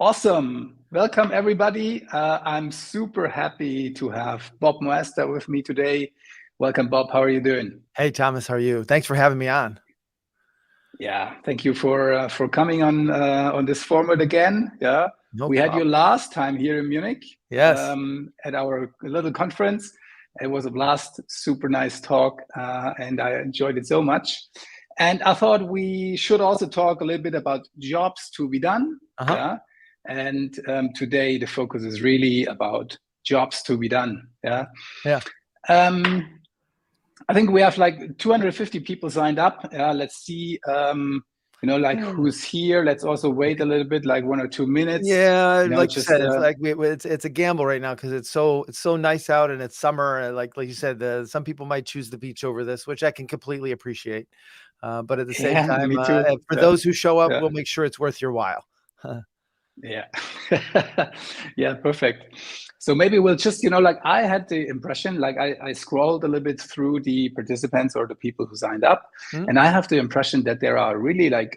Awesome. Welcome, everybody. I'm super happy to have Bob Moesta with me today. Welcome, Bob. How are you doing? Hey, Thomas, how are you? Thanks for having me on. Yeah, thank you for coming on this format again. Yeah, No we had you problem. last time here in Munich. Yes. At our little conference. It was a blast, super nice talk, and I enjoyed it so much. And I thought we should also talk a little bit about jobs to be done. Uh-huh. Yeah. And today the focus is really about jobs to be done. Yeah. Yeah. I think we have like 250 people signed up. Let's see, who's here. Let's also wait a little bit, like 1 or 2 minutes. Yeah, like you just said, it's like it's a gamble right now because it's so nice out and it's summer. And like you said, some people might choose the beach over this, which I can completely appreciate. But at the same time, me too. for those who show up, Yeah. we'll make sure it's worth your while. Yeah. Yeah, perfect. So maybe we'll just, I had the impression, like I scrolled a little bit through the participants or the people who signed up, and I have the impression that there are really like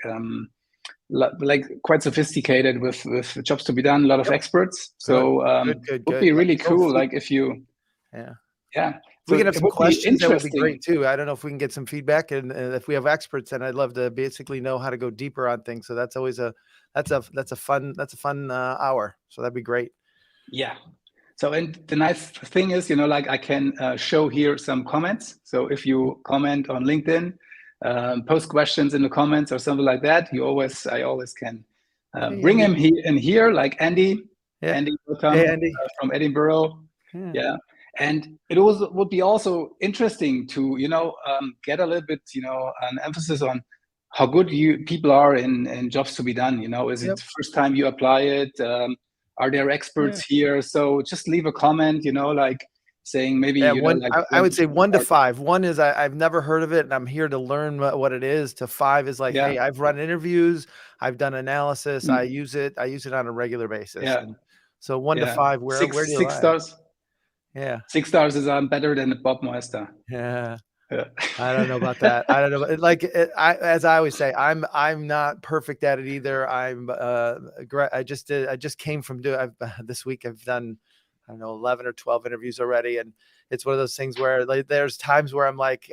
quite sophisticated with jobs to be done, a lot of experts. So good. Would be really cool, like if you, yeah. We can have some questions. That would be great too. I don't know if we can get some feedback, and if we have experts, and I'd love to basically know how to go deeper on things. So that's always that's a fun hour. So that'd be great. Yeah. So, and the nice thing is, I can show here some comments. So if you comment on LinkedIn, post questions in the comments or something like that, I always can bring him in here, like Andy. Yeah. Andy will come from Edinburgh. Yeah. And it would be also interesting to, get a little bit, an emphasis on how good people are in jobs to be done. Is it the first time you apply it? Are there experts here? So just leave a comment, like saying maybe, I would say 1 to 5. 1 is I've never heard of it and I'm here to learn what it is. To 5 is like, hey, I've run interviews, I've done analysis, I use it on a regular basis. Yeah. And so 1 to 5, where do you 6 stars? Yeah. 6 stars is better than Bob Moesta. Yeah. I don't know about that. I don't know. As I always say, I'm not perfect at it either. I just came from this week. I've done, I don't know, 11 or 12 interviews already. And it's one of those things where there's times where I'm like,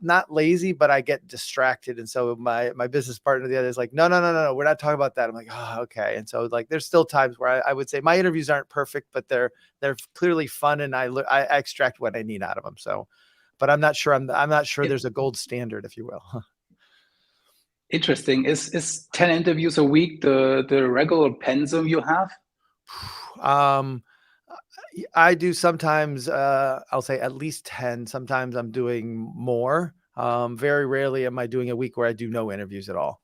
not lazy, but I get distracted. And so my business partner, the other, is like, no, we're not talking about that. I'm like, oh, okay. And so like, there's still times where I would say my interviews aren't perfect, but they're clearly fun. And I extract what I need out of them. So, but I'm not sure. I'm not sure there's a gold standard, if you will. Interesting. Is 10 interviews a week the regular pensum you have? I do sometimes. I'll say at least 10. Sometimes I'm doing more. Very rarely am I doing a week where I do no interviews at all.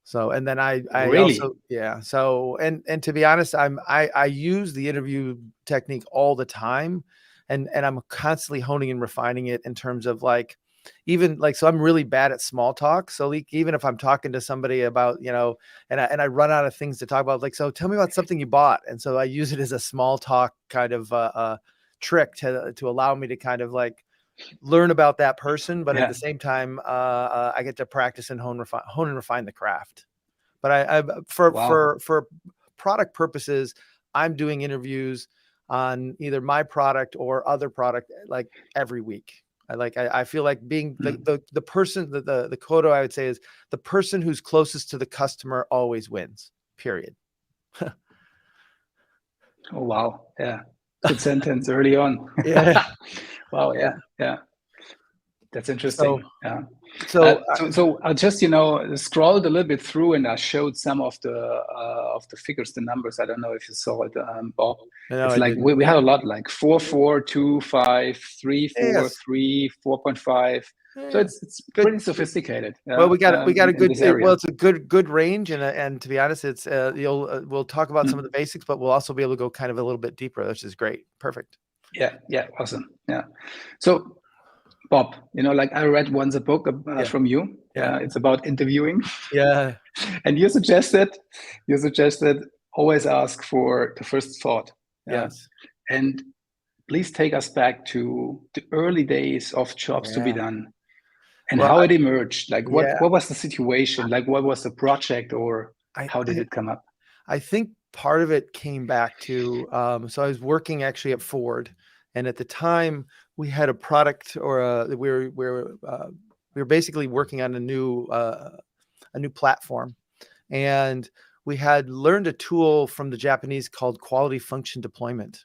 So, and then I really? Also, yeah. So, and to be honest, I use the interview technique all the time. And I'm constantly honing and refining it in terms of like, even like, so I'm really bad at small talk. So like, even if I'm talking to somebody about, and I run out of things to talk about, like, so tell me about something you bought. And so I use it as a small talk kind of trick to allow me to kind of like learn about that person. But at the same time, I get to practice and hone and refine the craft. But for product purposes, I'm doing interviews on either my product or other product, like every week. I feel like being the person, the quote I would say is the person who's closest to the customer always wins, period. Oh, wow. Yeah. Good sentence early on. Yeah. Wow. Yeah. That's interesting. So I just scrolled a little bit through and I showed some of the figures, the numbers. I don't know if you saw it, Bob. No, it's like we had a lot, like 4, 4, 2, 5, 3, 4, 3, 4.5. So it's pretty sophisticated. Well, we got a good. It's a good range, and to be honest, it's we'll talk about some of the basics, but we'll also be able to go kind of a little bit deeper, which is great. Perfect. Yeah. Awesome. Yeah. So, Bob, I read once a book from you. It's about interviewing. Yeah. And you suggested always ask for the first thought. Yes. And please take us back to the early days of jobs to be done and how it emerged. Like what was the situation? Like what was the project, or how did it come up? I think part of it came back to, so I was working actually at Ford, and at the time we had a product, or we were basically working on a new platform, and we had learned a tool from the Japanese called quality function deployment.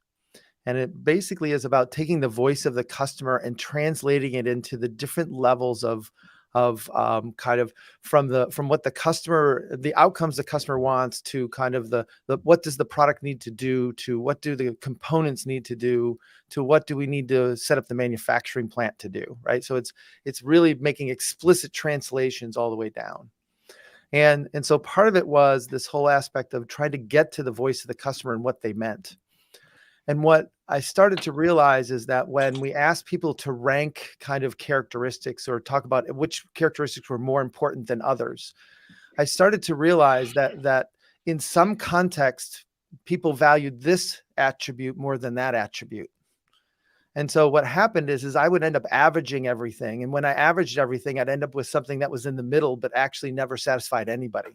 And it basically is about taking the voice of the customer and translating it into the different levels of kind of from what the outcomes the customer wants, to kind of the what does the product need to do, to what do the components need to do, to what do we need to set up the manufacturing plant to do, right? So it's really making explicit translations all the way down. And so part of it was this whole aspect of trying to get to the voice of the customer and what they meant. And what I started to realize is that when we asked people to rank kind of characteristics, or talk about which characteristics were more important than others, I started to realize that in some context, people valued this attribute more than that attribute. And so what happened is I would end up averaging everything. And when I averaged everything, I'd end up with something that was in the middle, but actually never satisfied anybody.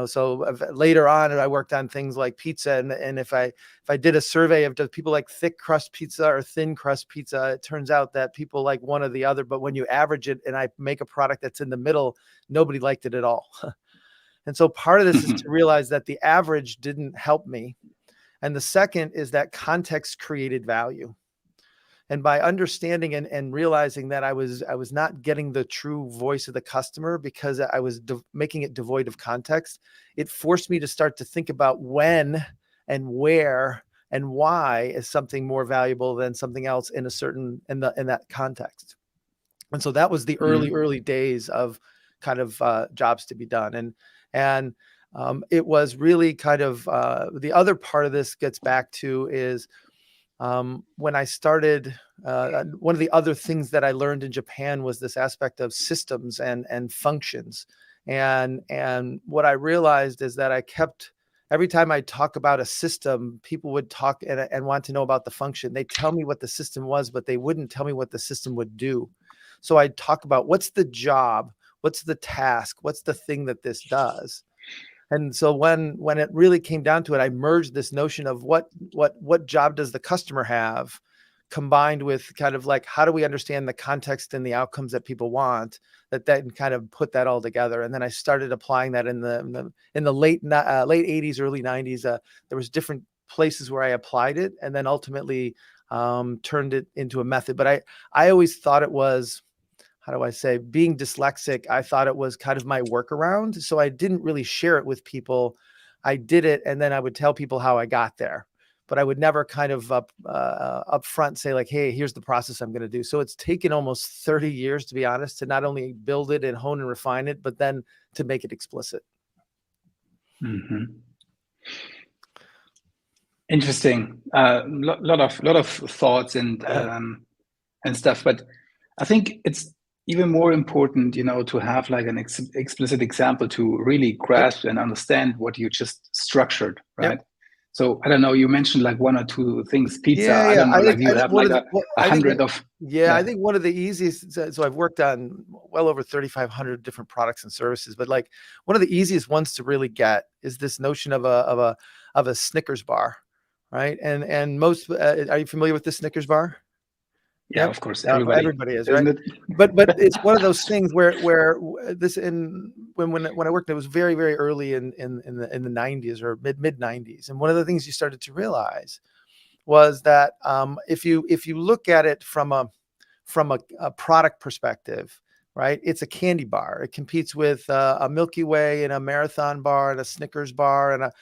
So later on, I worked on things like pizza. And if I did a survey of, do people like thick crust pizza or thin crust pizza, it turns out that people like one or the other. But when you average it and I make a product that's in the middle, nobody liked it at all. And so part of this is to realize that the average didn't help me. And the second is that context created value. And by understanding and realizing that I was not getting the true voice of the customer because I was making it devoid of context, it forced me to start to think about when and where and why is something more valuable than something else in that context. And so that was the early days of kind of jobs to be done. And it was really kind of the other part of this gets back to is, when I started, one of the other things that I learned in Japan was this aspect of systems and functions. And what I realized is that every time I talk about a system, people would talk and want to know about the function. They tell me what the system was, but they wouldn't tell me what the system would do. So I'd talk about what's the job, what's the task, what's the thing that this does. And so when it really came down to it, I merged this notion of what job does the customer have, combined with kind of like, how do we understand the context and the outcomes that people want, that then kind of put that all together. And then I started applying that in the late 80s, early 90s. There was different places where I applied it, and then ultimately turned it into a method. But I always thought it was, how do I say, being dyslexic, I thought it was kind of my workaround. So I didn't really share it with people. I did it, and then I would tell people how I got there. But I would never kind of up front say like, hey, here's the process I'm going to do. So it's taken almost 30 years, to be honest, to not only build it and hone and refine it, but then to make it explicit. Mm-hmm. Interesting. Lot of thoughts and stuff. But I think it's even more important, to have like an explicit example to really grasp and understand what you just structured, right? Yep. So I don't know, you mentioned like one or two things, pizza. Yeah. I don't know, like you have like a 100 of. Yeah, I think one of the easiest, so I've worked on well over 3,500 different products and services, but like one of the easiest ones to really get is this notion of a Snickers bar, right? And most, are you familiar with the Snickers bar? Yeah, of course, everybody is, right? But it's one of those things where this when I worked, it was very, very early in the 90s or mid 90s, and one of the things you started to realize was that if you look at it from a product perspective, right? It's a candy bar. It competes with a Milky Way and a Marathon bar and a Snickers bar, and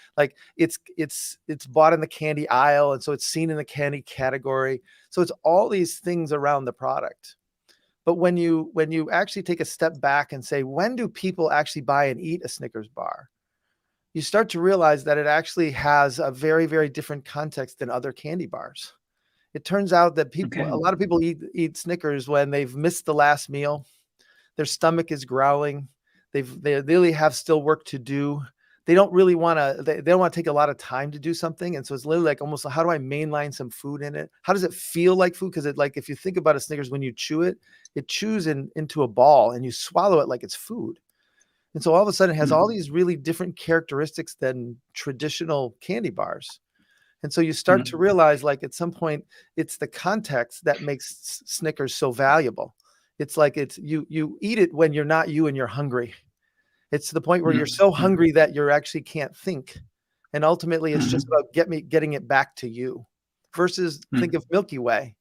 it's bought in the candy aisle, and so it's seen in the candy category. So it's all these things around the product. But when you actually take a step back and say, when do people actually buy and eat a Snickers bar? You start to realize that it actually has a very, very different context than other candy bars. It turns out that a lot of people eat Snickers when they've missed the last meal. Their stomach is growling. They really have still work to do. They don't really want to, they don't want to take a lot of time to do something. And so it's literally like almost, how do I mainline some food in it? How does it feel like food? Because if you think about a Snickers, when you chew it, it chews into a ball and you swallow it like it's food. And so all of a sudden it has all these really different characteristics than traditional candy bars. And so you start to realize, like, at some point, it's the context that makes Snickers so valuable. It's like you eat it when you're not you and you're hungry. It's to the point where you're so hungry that you actually can't think. And ultimately, it's just about getting it back to you. Versus think of Milky Way,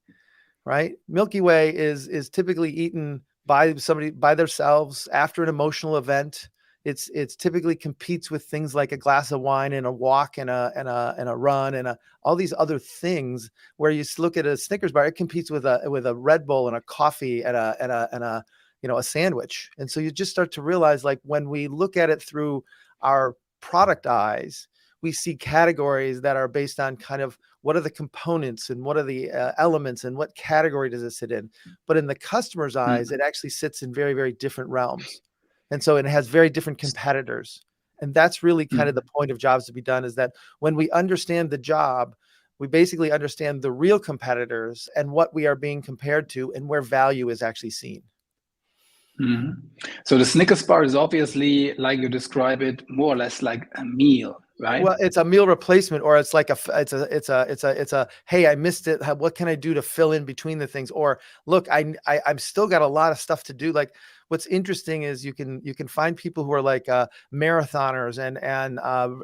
right? Milky Way is typically eaten by somebody by themselves after an emotional event. It's typically competes with things like a glass of wine and a walk and a run and all these other things. Where you look at a Snickers bar, it competes with a Red Bull and a coffee and a a sandwich. And so you just start to realize, like, when we look at it through our product eyes, we see categories that are based on kind of what are the components and what are the elements and what category does it sit in. But in the customer's eyes, it actually sits in very, very different realms. And so it has very different competitors. And that's really kind of the point of Jobs to be Done, is that when we understand the job, we basically understand the real competitors and what we are being compared to and where value is actually seen. So the Snickers bar is obviously, like you describe it, more or less like a meal, right? Well, it's a meal replacement, or it's like it's a hey, I missed it. What can I do to fill in between the things? Or look, I'm still got a lot of stuff to do. Like, what's interesting is you can find people who are like marathoners and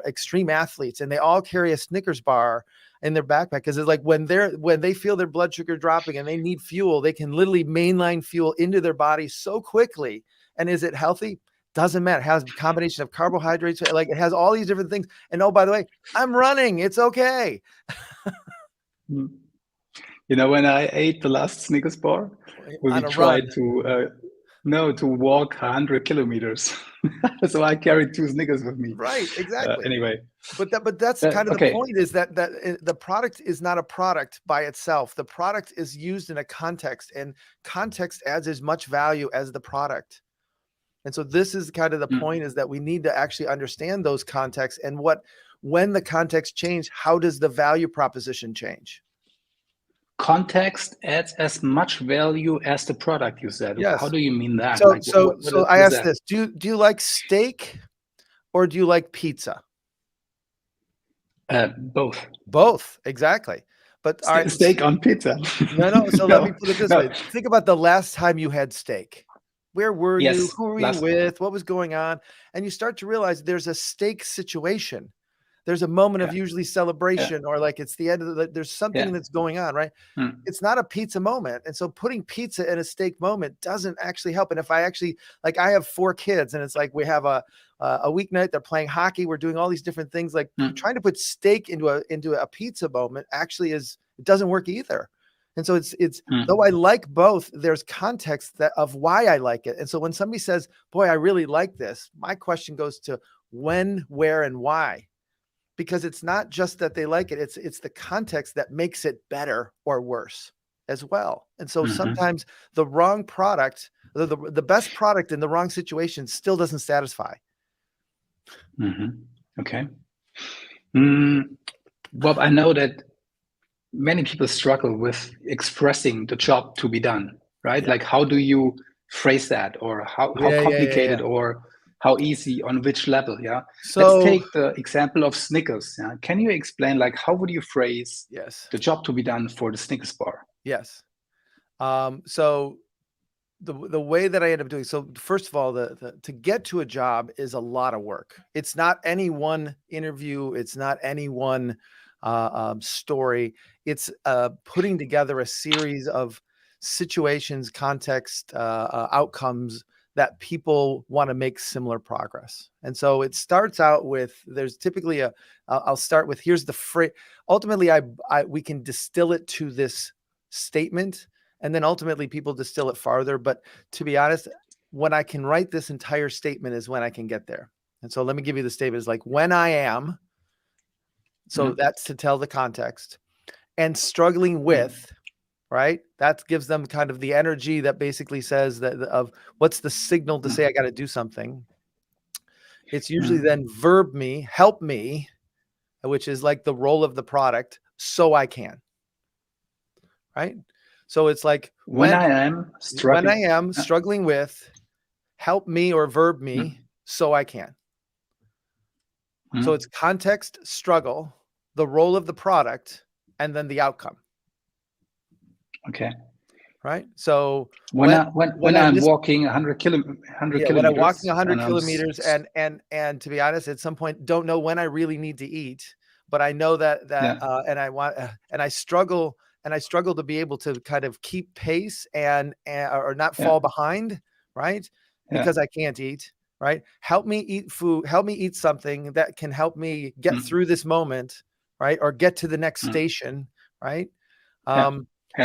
extreme athletes, and they all carry a Snickers bar in their backpack, because it's like when they feel their blood sugar dropping and they need fuel, they can literally mainline fuel into their body so quickly. And is it healthy? Doesn't matter. It has a combination of carbohydrates, like it has all these different things. And oh, by the way, I'm running. It's okay. When I ate the last Snickers bar, we tried to walk 100 kilometers. So I carried 2 Snickers with me. Right, exactly. Anyway. But that's kind of the point, is that the product is not a product by itself. The product is used in a context, and context adds as much value as the product. And so this is kind of the point, is that we need to actually understand those contexts, and when the context change, how does the value proposition change? Context adds as much value as the product, you said. Yes. How do you mean that? So I asked this, do you like steak or do you like pizza? Both, exactly. But steak on pizza. No. So let me put it this way. Think about the last time you had steak. Where were you? Who were you with? What was going on? And you start to realize there's a steak situation. There's a moment of usually celebration, or like it's the end of there's something that's going on, right? It's not a pizza moment. And so putting pizza in a steak moment doesn't actually help. And if I actually, like, I have 4 kids, and it's like we have a weeknight, they're playing hockey, we're doing all these different things, like trying to put steak into a pizza moment actually it doesn't work either. And so it's though I like both, there's context of why I like it. And so when somebody says, boy, I really like this, my question goes to when, where, and why. Because it's not just that they like it, it's the context that makes it better or worse as well. And so sometimes the wrong product, the best product in the wrong situation still doesn't satisfy. Okay. Bob, I know that many people struggle with expressing the job to be done, right? Like, how do you phrase that, or how complicated or how easy, on which level? So let's take the example of Snickers. Can you explain, like, how would you phrase the job to be done for the Snickers bar? Yes. So the way that I end up doing, so first of all, to get to a job is a lot of work. It's not any one interview. It's not any one story. It's putting together a series of situations, context, outcomes that people want to make similar progress. And so it starts out with, there's typically I'll start with, here's the phrase. Ultimately, we can distill it to this statement, and then ultimately people distill it farther. But to be honest, when I can write this entire statement is when I can get there. And so let me give you the statement. It's like, when I am, so that's to tell the context, and struggling with, right? That gives them kind of the energy that basically says that of what's the signal to say I got to do something. It's usually then verb me, help me, which is like the role of the product, so I can, right? So it's like when I am struggling with, help me or verb me so I can. So it's context, struggle, the role of the product, and then the outcome. Okay. Right. So when I'm walking 100 kilometers, when I'm walking 100 kilometers, and to be honest, at some point, don't know when I really need to eat, but I know that and I want and I struggle to be able to kind of keep pace and or not fall behind, right? Because I can't eat. Right. Help me eat food. Help me eat something that can help me get through this moment. Right. Or get to the next station. Right.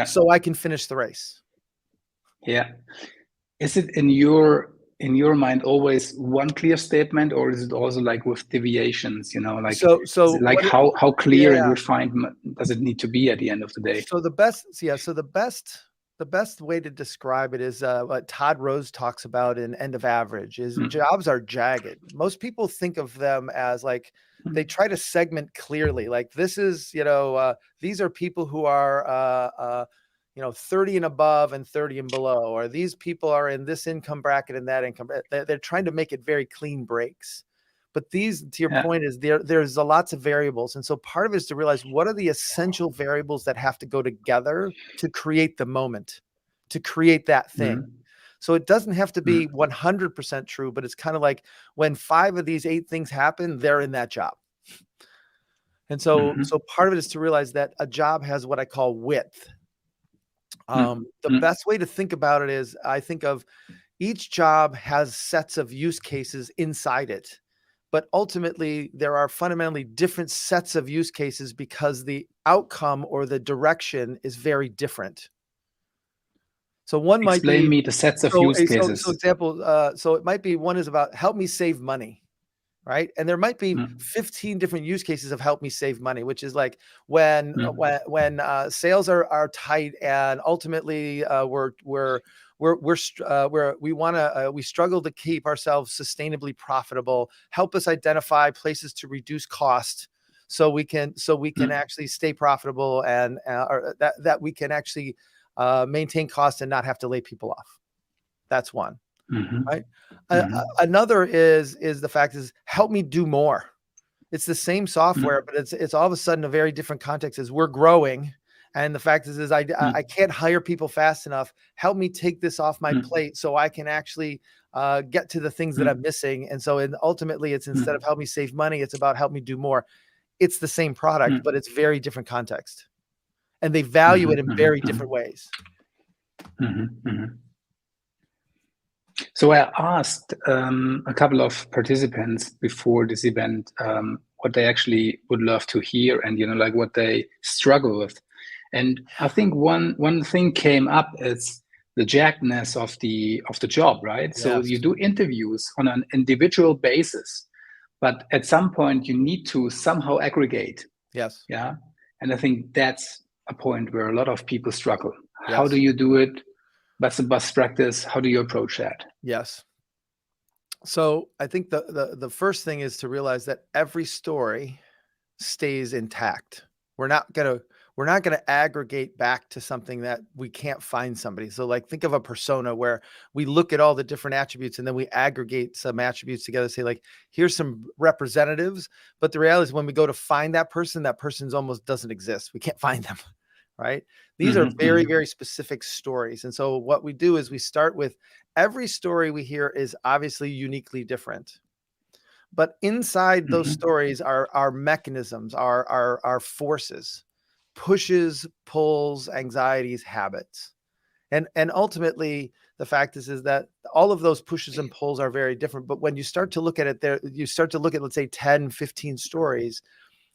So I can finish the race. Yeah. Is it in your mind always one clear statement, or is it also like with deviations, like so like how clear and refined does it need to be at the end of the day? So the best way to describe it is what Todd Rose talks about in End of Average is jobs are jagged. Most people think of them as like they try to segment clearly. Like this is, these are people who are 30 and above and 30 and below, or these people are in this income bracket and that income. They're trying to make it very clean breaks. But these, to your point, is there's lots of variables. And so part of it is to realize what are the essential variables that have to go together to create the moment, to create that thing. So it doesn't have to be 100% true, but it's kind of like when 5 of these 8 things happen, they're in that job. And so part of it is to realize that a job has what I call width. The best way to think about it is I think of each job has sets of use cases inside it. But ultimately, there are fundamentally different sets of use cases because the outcome or the direction is very different. So one might explain me the sets of use cases. So example, so it might be one is about help me save money, right? And there might be 15 different use cases of help me save money, which is like when sales are tight and ultimately we struggle to keep ourselves sustainably profitable. Help us identify places to reduce cost so we can actually stay profitable and that we can actually maintain cost and not have to lay people off. That's one. Right. Another is the fact is help me do more. It's the same software, but it's all of a sudden a very different context as we're growing. And the fact is I can't hire people fast enough. Help me take this off my plate so I can actually get to the things that I'm missing. And so ultimately it's instead of help me save money, it's about help me do more. It's the same product, but it's very different context. And they value it in very different ways. So I asked a couple of participants before this event what they actually would love to hear and, like what they struggle with. And I think one thing came up is the jaggedness of the job, right? Yes. So you do interviews on an individual basis, but at some point you need to somehow aggregate. Yes. Yeah. And I think that's a point where a lot of people struggle. Yes. How do you do it? What's the best practice? How do you approach that? Yes. So I think the first thing is to realize that every story stays intact. We're not going to aggregate back to something that we can't find somebody. So like think of a persona where we look at all the different attributes and then we aggregate some attributes together, say like, here's some representatives. But the reality is when we go to find that person's almost doesn't exist. We can't find them, right? These are very, very specific stories. And so what we do is we start with every story we hear is obviously uniquely different. But inside those stories are mechanisms, are forces, pushes, pulls, anxieties, habits. And ultimately, the fact is that all of those pushes and pulls are very different. But when you start to look at it, you start to look at, let's say, 10, 15 stories.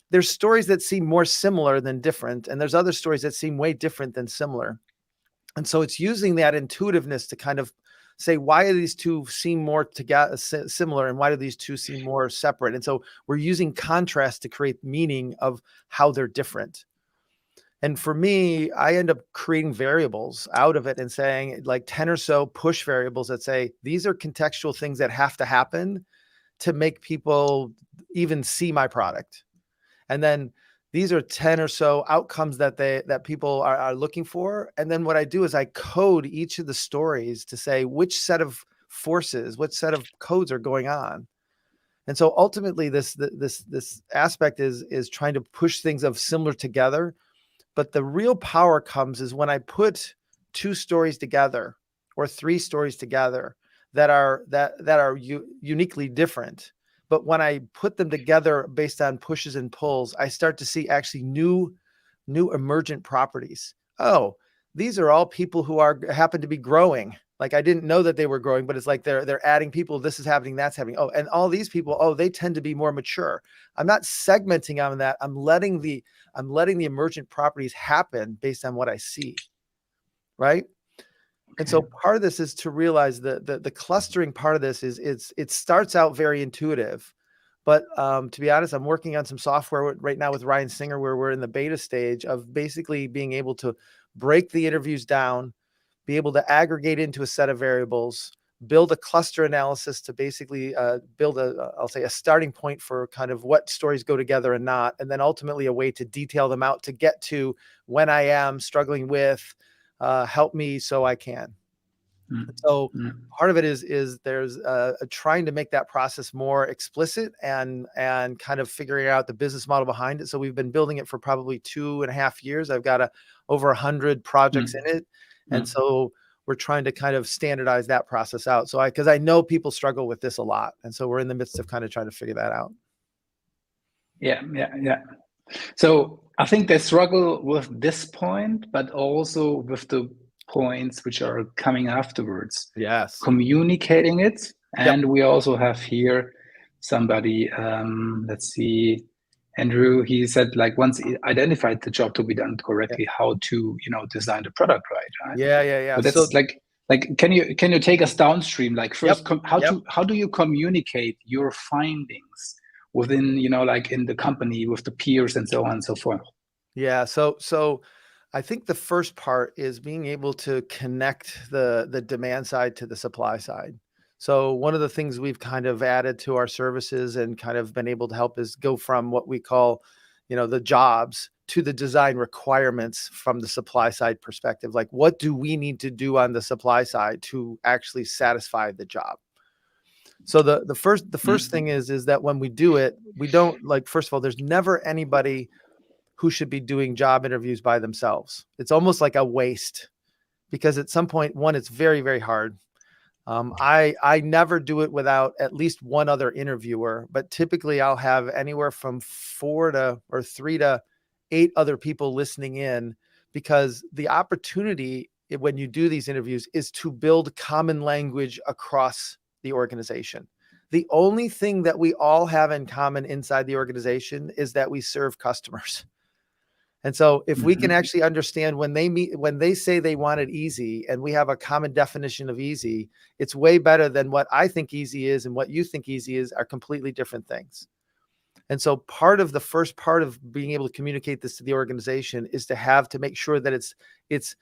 There's stories that seem more similar than different. And there's other stories that seem way different than similar. And so it's using that intuitiveness to kind of say, why do these two seem more together, similar, and why do these two seem more separate? And so we're using contrast to create meaning of how they're different. And for me, I end up creating variables out of it and saying like 10 or so push variables that say, these are contextual things that have to happen to make people even see my product. And then these are 10 or so outcomes that people are looking for. And then what I do is I code each of the stories to say which set of forces, what set of codes are going on. And so ultimately this aspect is trying to push things of similar together. But the real power comes is when I put 2 stories together or 3 stories together that are uniquely different. But when I put them together based on pushes and pulls, I start to see actually new emergent properties. Oh, these are all people who happen to be growing. Like I didn't know that they were growing, but it's like they're adding people. This is happening, that's happening. Oh, and all these people, they tend to be more mature. I'm not segmenting on that. I'm letting the emergent properties happen based on what I see. Right. And so part of this is to realize that the clustering part of this is it starts out very intuitive. But to be honest, I'm working on some software right now with Ryan Singer where we're in the beta stage of basically being able to break the interviews down, be able to aggregate into a set of variables, build a cluster analysis to basically build I'll say a starting point for kind of what stories go together and not, and then ultimately a way to detail them out to get to when I am struggling with, help me so I can. So part of it is there's trying to make that process more explicit and kind of figuring out the business model behind it. So we've been building it for probably 2.5 years. I've got over 100 projects in it. And so we're trying to kind of standardize that process out. So because I know people struggle with this a lot. And so we're in the midst of kind of trying to figure that out. Yeah. So I think they struggle with this point, but also with the points which are coming afterwards. Yes. Communicating it. And we also have here somebody, let's see, Andrew, he said like once he identified the job to be done correctly, how to, design the product right? Yeah. So that's like, can you take us downstream? Like first, how do you communicate your findings within, like in the company with the peers and so on and so forth? Yeah. So I think the first part is being able to connect the demand side to the supply side. So one of the things we've kind of added to our services and kind of been able to help is go from what we call, the jobs to the design requirements from the supply side perspective. Like what do we need to do on the supply side to actually satisfy the job? So the first thing is that when we do it, we don't first of all, there's never anybody who should be doing job interviews by themselves. It's almost like a waste because at some point, one, it's very, very hard. I never do it without at least one other interviewer, but typically I'll have anywhere from 3 to 8 other people listening in because the opportunity when you do these interviews is to build common language across the organization. The only thing that we all have in common inside the organization is that we serve customers. And so if we can actually understand when they say they want it easy and we have a common definition of easy, it's way better than what I think easy is and what you think easy is are completely different things. And so part of the first part of being able to communicate this to the organization is to make sure that it's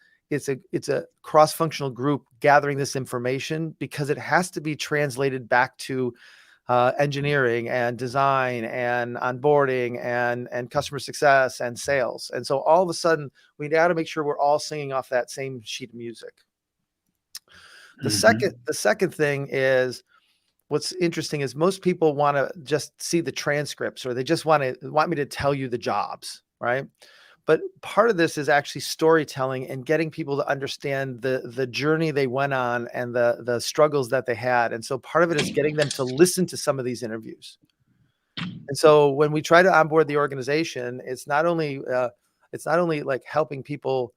a cross-functional group gathering this information because it has to be translated back to engineering and design and onboarding and customer success and sales. And so all of a sudden we got to make sure we're all singing off that same sheet of music. The second thing is what's interesting is most people want to just see the transcripts or they just want me to tell you the jobs, right? But part of this is actually storytelling and getting people to understand the journey they went on and the struggles that they had. And so part of it is getting them to listen to some of these interviews. And so when we try to onboard the organization, it's not only like helping people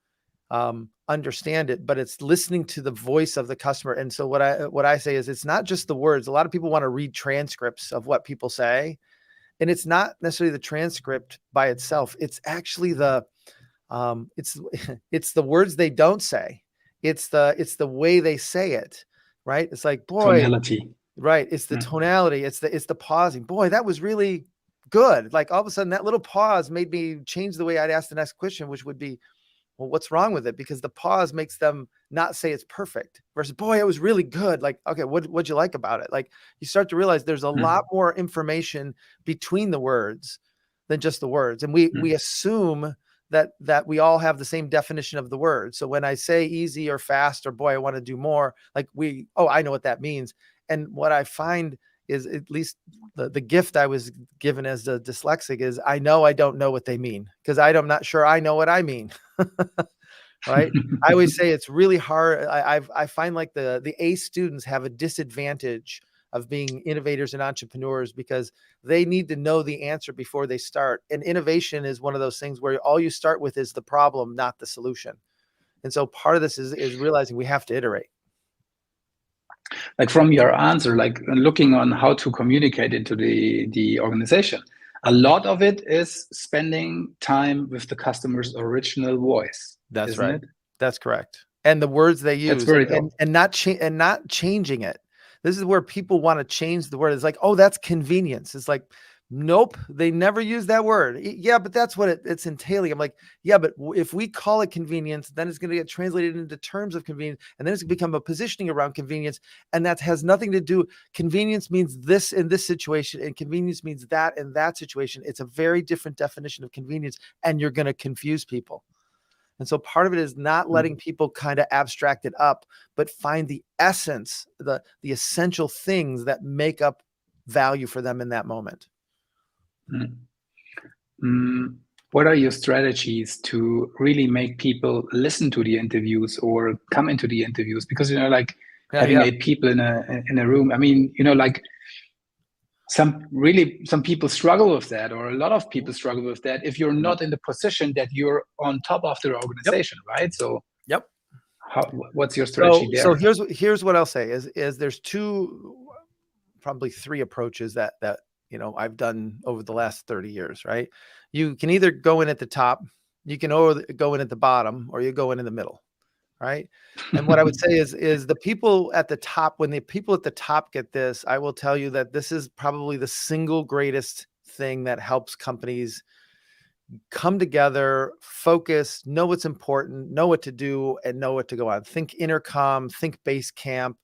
understand it, but it's listening to the voice of the customer. And so what I say is it's not just the words. A lot of people want to read transcripts of what people say. And it's not necessarily the transcript by itself. It's actually it's the words they don't say. It's the way they say it, right? It's like, boy, tonality. Right. It's the tonality. It's the pausing. Boy, that was really good. Like all of a sudden that little pause made me change the way I'd ask the next question, which would be, well, what's wrong with it? Because the pause makes them not say it's perfect versus, boy, it was really good. Like, okay, what'd you like about it? Like you start to realize there's a lot more information between the words than just the words. And we assume that we all have the same definition of the word. So when I say easy or fast or boy, I want to do more, like I know what that means. And what I find is, at least the gift I was given as a dyslexic, is I know I don't know what they mean, because I'm not sure I know what I mean. Right. I always say it's really hard. I find like the A students have a disadvantage of being innovators and entrepreneurs, because they need to know the answer before they start. And innovation is one of those things where all you start with is the problem, not the solution. And so part of this is realizing we have to iterate. Like from your answer, like looking on how to communicate into the organization, a lot of it is spending time with the customer's original voice. That's right. That's correct. And the words they use, and not changing it. This is where people want to change the word. It's like, oh, that's convenience. It's like, nope, they never use that word. Yeah, but that's what it's entailing. I'm like, yeah, but if we call it convenience, then it's going to get translated into terms of convenience, and then it's going to become a positioning around convenience, and that has nothing to do. Convenience means this in this situation, and convenience means that in that situation. It's a very different definition of convenience, and you're going to confuse people. And so part of it is not letting people kind of abstract it up, but find the essence, the essential things that make up value for them in that moment. What are your strategies to really make people listen to the interviews or come into the interviews? Because, like having 8 people in a room, I mean, like some people struggle with that, or a lot of people struggle with that if you're not in the position that you're on top of the organization, right? So what's your strategy there? So here's what I'll say is there's probably three approaches that I've done over the last 30 years, right? You can either go in at the top, you can go in at the bottom, or you go in the middle, right? And what I would say is the people at the top, when the people at the top get this, I will tell you that this is probably the single greatest thing that helps companies come together, focus, know what's important, know what to do, and know what to go on. Think Intercom, think Basecamp,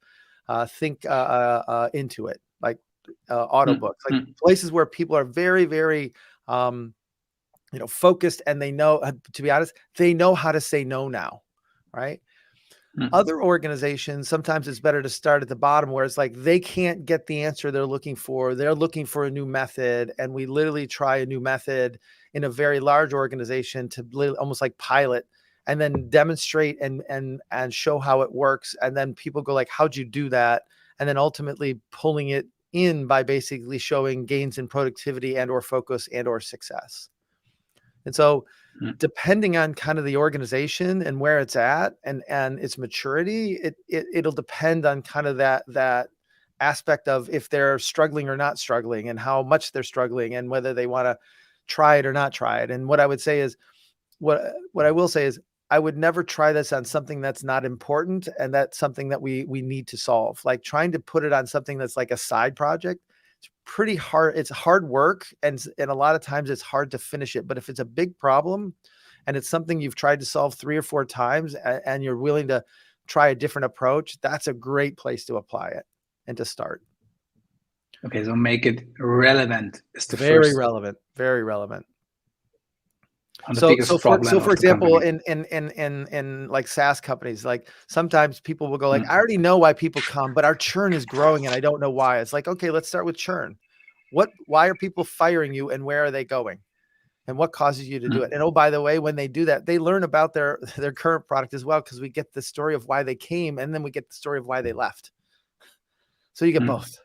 think Intuit, like Autobooks, like places where people are very, very focused, and they know, to be honest, they know how to say no now, right? Other organizations, sometimes it's better to start at the bottom, where it's like they can't get the answer they're looking for. They're looking for a new method, and we literally try a new method in a very large organization to almost like pilot, and then demonstrate and show how it works. And then people go like, how'd you do that? And then ultimately pulling it in by basically showing gains in productivity and or focus and or success. And so depending on kind of the organization and where it's at and its maturity, it'll depend on kind of that aspect of if they're struggling or not struggling, and how much they're struggling, and whether they want to try it or not try it. And what I would say is, what I will say is, I would never try this on something that's not important, and that's something that we need to solve. Like trying to put it on something that's like a side project, it's pretty hard. It's hard work, and a lot of times it's hard to finish it. But if it's a big problem and it's something you've tried to solve 3 or 4 times, and you're willing to try a different approach, that's a great place to apply it and to start. Okay, so make it relevant is the very first. relevant, very relevant. So for example, in like SaaS companies, like sometimes people will go like, I already know why people come, but our churn is growing and I don't know why. It's like, okay, let's start with churn. Why are people firing you, and where are they going? And what causes you to do it? And oh, by the way, when they do that, they learn about their current product as well, because we get the story of why they came, and then we get the story of why they left. So you get both.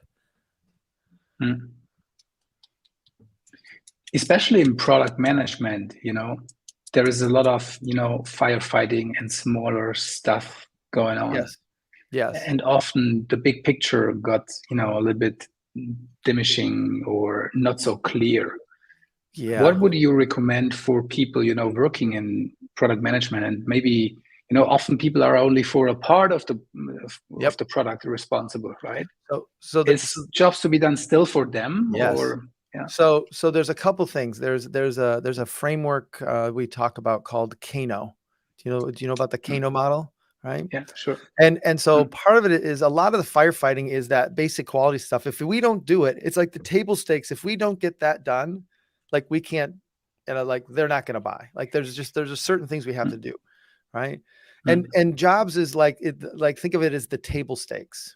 Especially in product management, there is a lot of, firefighting and smaller stuff going on. Yes. And often the big picture got, a little bit diminishing or not so clear. Yeah. What would you recommend for people, working in product management? And maybe, often people are only for a part of the product responsible, right? So there's jobs to be done still for them. Yes. Or yeah. So there's a couple things. There's a framework we talk about called Kano. Do you know about the Kano model? Right? Yeah, sure. And so part of it is, a lot of the firefighting is that basic quality stuff. If we don't do it, it's like the table stakes. If we don't get that done, like we can't like they're not going to buy. Like there's just certain things we have to do, right? And jobs is like think of it as the table stakes.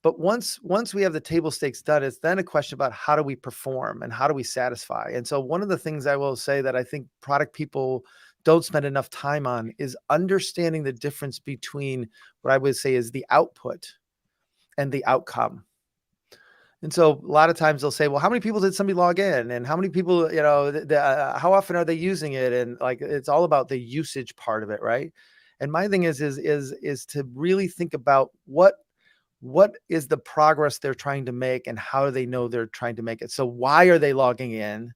But once we have the table stakes done, it's then a question about how do we perform and how do we satisfy. And so one of the things I will say that I think product people don't spend enough time on is understanding the difference between what I would say is the output and the outcome. And so a lot of times they'll say, well, how many people did somebody log in? And how many people, how often are they using it? And like, it's all about the usage part of it. Right. And my thing is to really think about what is the progress they're trying to make and how do they know they're trying to make it? So why are they logging in?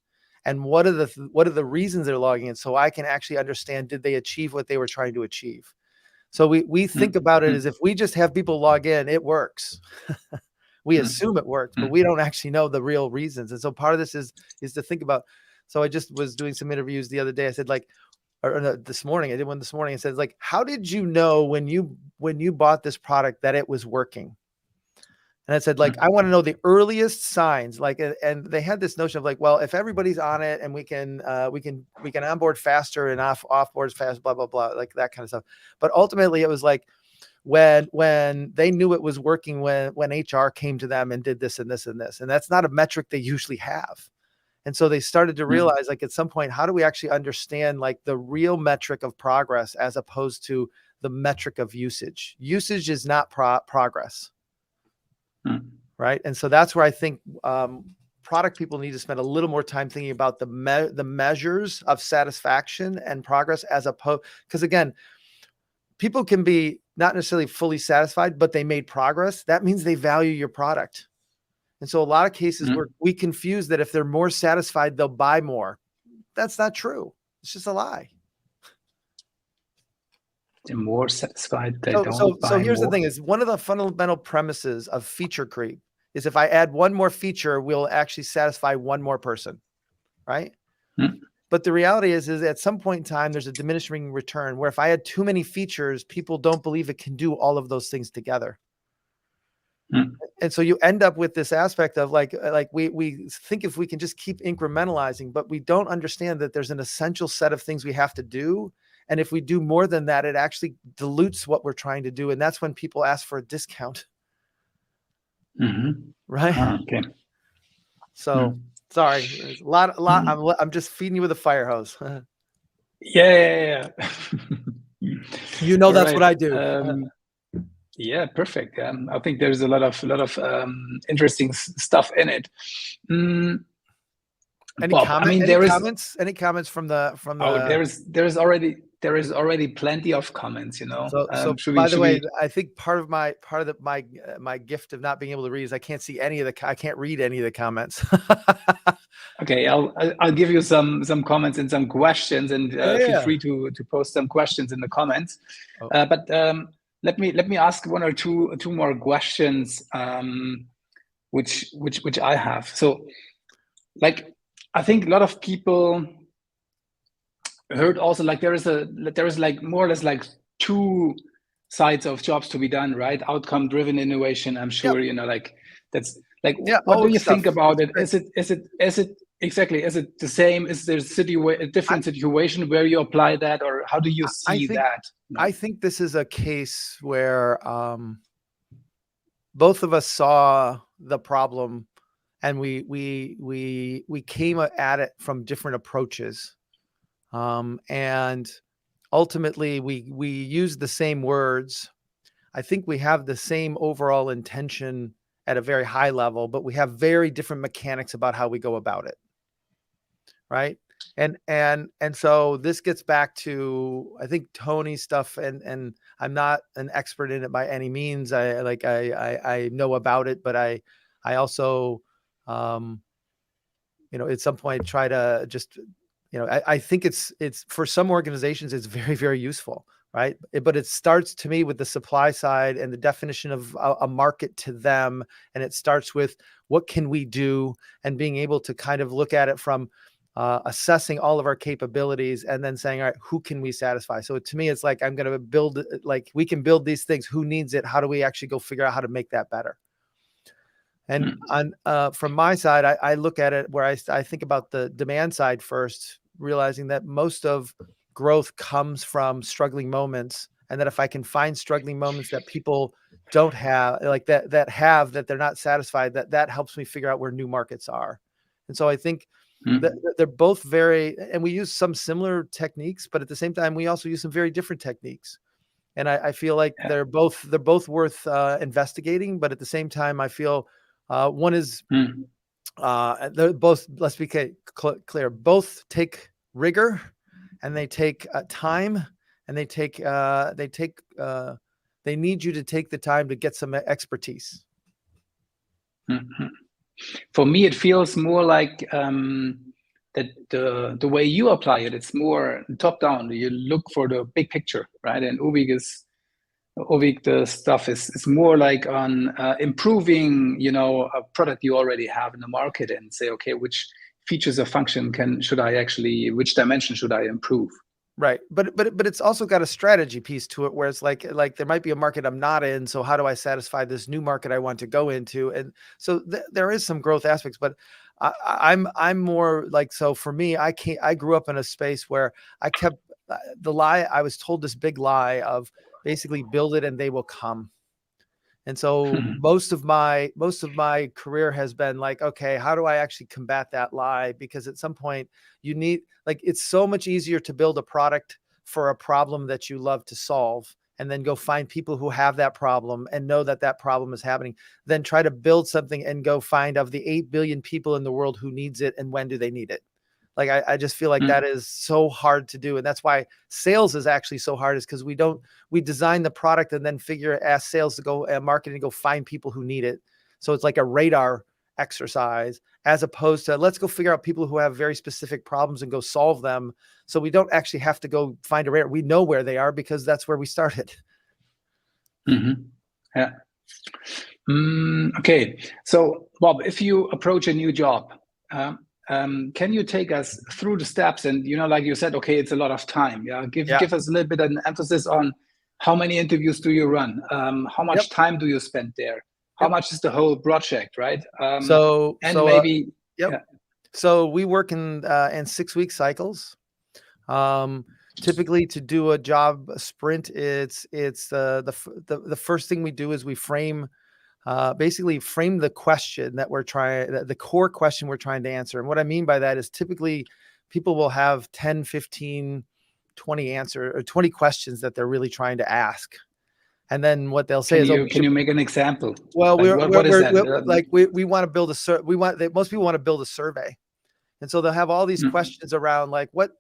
And what are the reasons they're logging in? So I can actually understand, did they achieve what they were trying to achieve? So we think about it as if we just have people log in, it works. We assume it works, but we don't actually know the real reasons. And so part of this is to think about. So I just was doing some interviews the other day. I said this morning, I did one this morning. I said like, how did you know when you bought this product that it was working? And I said, like, I want to know the earliest signs, like, and they had this notion of like, well, if everybody's on it and we can onboard faster and offboard fast, blah, blah, blah, like that kind of stuff. But ultimately it was like, when they knew it was working, when HR came to them and did this and this and this, and that's not a metric they usually have. And so they started to realize like at some point, how do we actually understand like the real metric of progress as opposed to the metric of usage? Usage is not progress. Right. And so that's where I think product people need to spend a little more time thinking about the measures of satisfaction and progress as opposed, because again, people can be not necessarily fully satisfied, but they made progress. That means they value your product. And so a lot of cases where we confuse that if they're more satisfied, they'll buy more. That's not true. It's just a lie. They're more satisfied. They don't buy so here's more. The thing is, one of the fundamental premises of feature creep is if I add one more feature, we'll actually satisfy one more person, right? But the reality is at some point in time, there's a diminishing return where if I add too many features, people don't believe it can do all of those things together. And so you end up with this aspect of like we think if we can just keep incrementalizing, but we don't understand that there's an essential set of things we have to do. And if we do more than that, it actually dilutes what we're trying to do. And that's when people ask for a discount. Right. Okay. So sorry, there's a lot. I'm just feeding you with a fire hose. Yeah. You know, that's right. What I do. Yeah, perfect. I think there's a lot of interesting stuff in it. Any comments? Any comments from the? There is already plenty of comments. So by the way, I think part of my gift of not being able to read is I can't read any of the comments. Okay, I'll give you some comments and some questions, and feel free to post some questions in the comments. But let me ask one or two more questions, which I have. So, like, I think a lot of people heard also like there is like more or less like two sides of jobs to be done, right? Outcome driven innovation. I'm sure like that's like what do you think about it? Is it exactly? Is it the same? Is there a different situation where you apply that, or how do you see that? I think this is a case where both of us saw the problem. And we came at it from different approaches, and ultimately we used the same words. I think we have the same overall intention at a very high level, but we have very different mechanics about how we go about it, right? And so this gets back to I think Tony's stuff, and I'm not an expert in it by any means. I know about it, but I also at some point try to just, I think it's for some organizations, it's very, very useful, right? But it starts to me with the supply side and the definition of a market to them. And it starts with what can we do and being able to kind of look at it from assessing all of our capabilities and then saying, all right, who can we satisfy? So to me, it's like, I'm going to build, like, we can build these things. Who needs it? How do we actually go figure out how to make that better? And from my side, I look at it where I think about the demand side first. realizing that most of growth comes from struggling moments, and that if I can find struggling moments that people don't have, like that they're not satisfied, that helps me figure out where new markets are. And so I think that they're both very, and we use some similar techniques, but at the same time, we also use some very different techniques. And I feel like they're both worth investigating, but at the same time, I feel one is they're both, let's be clear, both take rigor, and they take time, and they need you to take the time to get some expertise. For me, it feels more like that the way you apply it, it's more top down. You look for the big picture, right? And Uvik, the stuff is more like on improving, a product you already have in the market, and say, okay, which features or function which dimension should I improve? Right. But it's also got a strategy piece to it, where it's like there might be a market I'm not in. So how do I satisfy this new market I want to go into? And so there is some growth aspects, but I'm more like, so for me, I grew up in a space where I kept the lie. I was told this big lie of basically build it and they will come. And so most of my career has been like, okay, how do I actually combat that lie? Because at some point you need, like, it's so much easier to build a product for a problem that you love to solve, and then go find people who have that problem and know that problem is happening, than try to build something and go find, of the 8 billion people in the world, who needs it and when do they need it. Like, I just feel like that is so hard to do. And that's why sales is actually so hard, is because we design the product and then ask sales to go, marketing to go find people who need it. So it's like a radar exercise, as opposed to let's go figure out people who have very specific problems and go solve them. So we don't actually have to go find a radar. We know where they are because that's where we started. Yeah. Okay. So Bob, if you approach a new job, can you take us through the steps? And, like you said, okay, it's a lot of time. Yeah. Give us a little bit of an emphasis on how many interviews do you run? How much time do you spend there? How much is the whole project, right? So we work in 6-week cycles. Typically, to do a job sprint, it's the first thing we do is we basically frame the question that the core question we're trying to answer. And what I mean by that is, typically people will have 10, 15, 20 questions that they're really trying to ask. And then what they'll say can you make an example? Well, what is that? Like we want to build most people want to build a survey. And so they'll have all these questions around, like, let's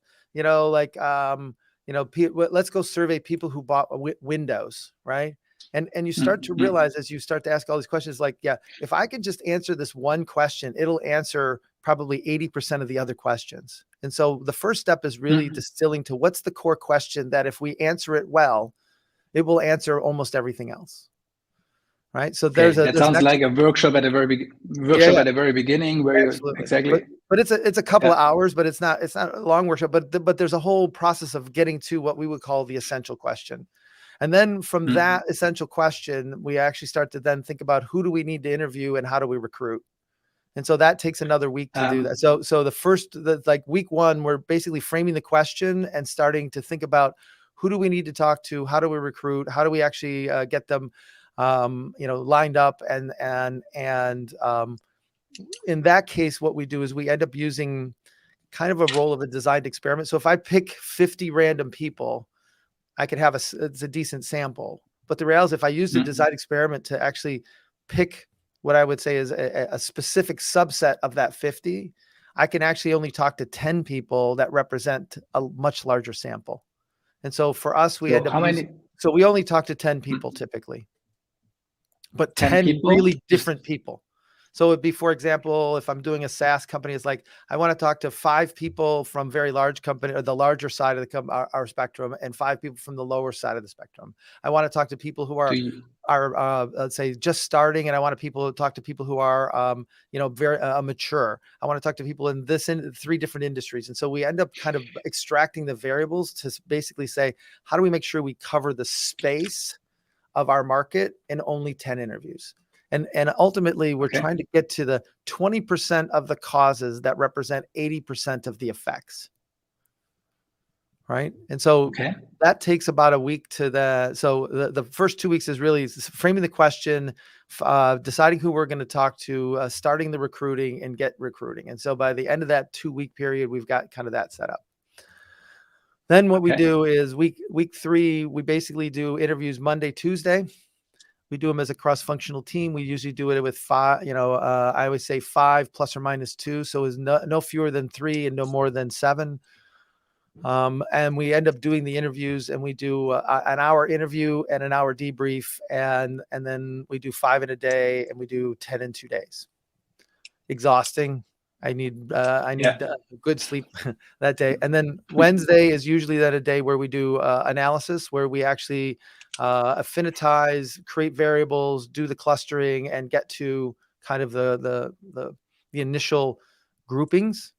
go survey people who bought Windows, right? And you start to realize, as you start to ask all these questions, like, if I can just answer this one question, it'll answer probably 80% of the other questions. And so the first step is really distilling to what's the core question that, if we answer it well, it will answer almost everything else. Right. So that sounds like a workshop at the very beginning, where exactly. But it's a couple of hours, but it's not a long workshop. But there's a whole process of getting to what we would call the essential question. And then from that essential question, we actually start to then think about, who do we need to interview and how do we recruit? And so that takes another week to do that. So week one, we're basically framing the question and starting to think about, who do we need to talk to? How do we recruit? How do we actually get them, lined up? And in that case, what we do is we end up using kind of a role of a designed experiment. So if I pick 50 random people, I could have it's a decent sample. But the reality is, if I use a design experiment to actually pick what I would say is a specific subset of that 50, I can actually only talk to 10 people that represent a much larger sample. And so for us, we end up so we only talk to 10 people typically, but 10 really different people. So it'd be, for example, if I'm doing a SaaS company, it's like, I want to talk to 5 people from very large company, or the larger side of our spectrum, and 5 people from the lower side of the spectrum. I want to talk to people who are let's say just starting, and I want to talk to people who are, very mature. I want to talk to people in 3 different industries. And so we end up kind of extracting the variables to basically say, how do we make sure we cover the space of our market in only 10 interviews? And ultimately, we're trying to get to the 20% of the causes that represent 80% of the effects. right? And so Okay. that takes about a week to the first 2 weeks is really framing the question, deciding who we're going to talk to, starting the recruiting and get recruiting. And so by the end of that 2-week period, we've got kind of that set up. Then what we do is week 3, we basically do interviews Monday, Tuesday. We do them as a cross-functional team. We usually do it with 5, I always say 5 plus or minus 2. So it's no fewer than 3 and no more than 7. And we end up doing the interviews, and we do an hour interview and an hour debrief. And then we do 5 in a day, and we do 10 in 2 days. Exhausting. I need good sleep that day. And then Wednesday is usually that a day where we do analysis, where we actually affinitize, create variables, do the clustering, and get to kind of the initial groupings.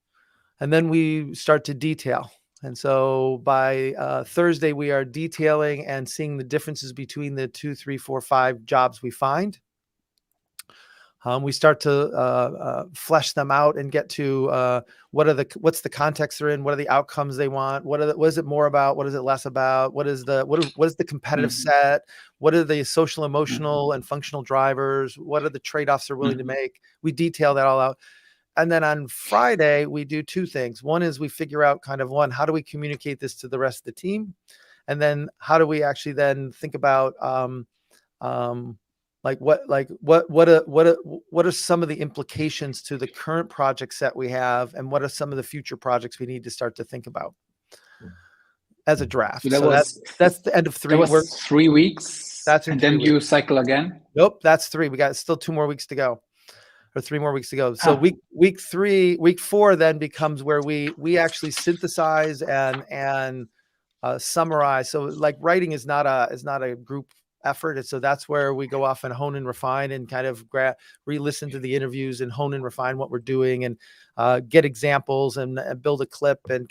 And then we start to detail. And so by Thursday, we are detailing and seeing the differences between the 2, 3, 4, 5 jobs we find. We start to flesh them out and get to what's the context they're in, what are the outcomes they want, what is it more about, what is it less about, what is the competitive set, what are the social, emotional, and functional drivers, what are the trade-offs they're willing to make. We detail that all out. And then on Friday, we do 2 things. One is we figure out how do we communicate this to the rest of the team? And then how do we actually then think about what are some of the implications to the current projects that we have, and what are some of the future projects we need to start to think about as a draft? So that's the end of 3 weeks. That was 3 weeks. That's and then you cycle again? Nope, that's 3. We got still 2 more weeks to go. Or 3 more weeks to go. So week 4 then becomes where we actually synthesize and summarize. So like writing is not a group effort. And so that's where we go off and hone and refine and kind of re-listen to the interviews and hone and refine what we're doing, and get examples and build a clip and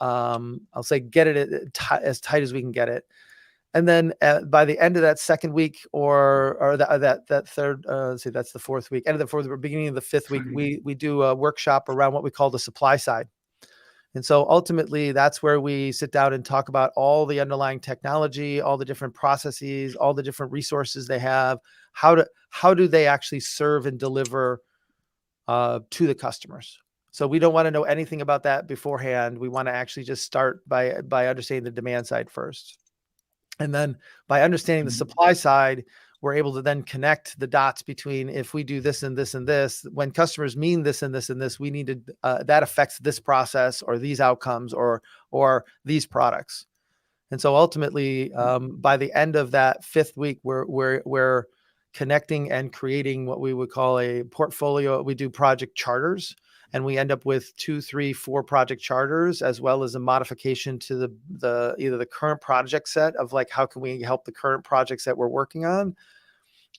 I'll say get it as tight as we can get it. And then by the end of that 2nd week, or that third, let's see, that's the 4th week, end of the 4th, beginning of the 5th week, we do a workshop around what we call the supply side. And so ultimately, that's where we sit down and talk about all the underlying technology, all the different processes, all the different resources they have. How do they actually serve and deliver to the customers? So we don't want to know anything about that beforehand. We want to actually just start by understanding the demand side first. And then by understanding the supply side, we're able to then connect the dots between, if we do this and this and this, when customers mean this and this and this, we need to, that affects this process or these outcomes or these products. And so ultimately, by the end of that 5th week, we're connecting and creating what we would call a portfolio. We do project charters. And we end up with 2, 3, 4 project charters, as well as a modification to either the current project set of like, how can we help the current projects that we're working on?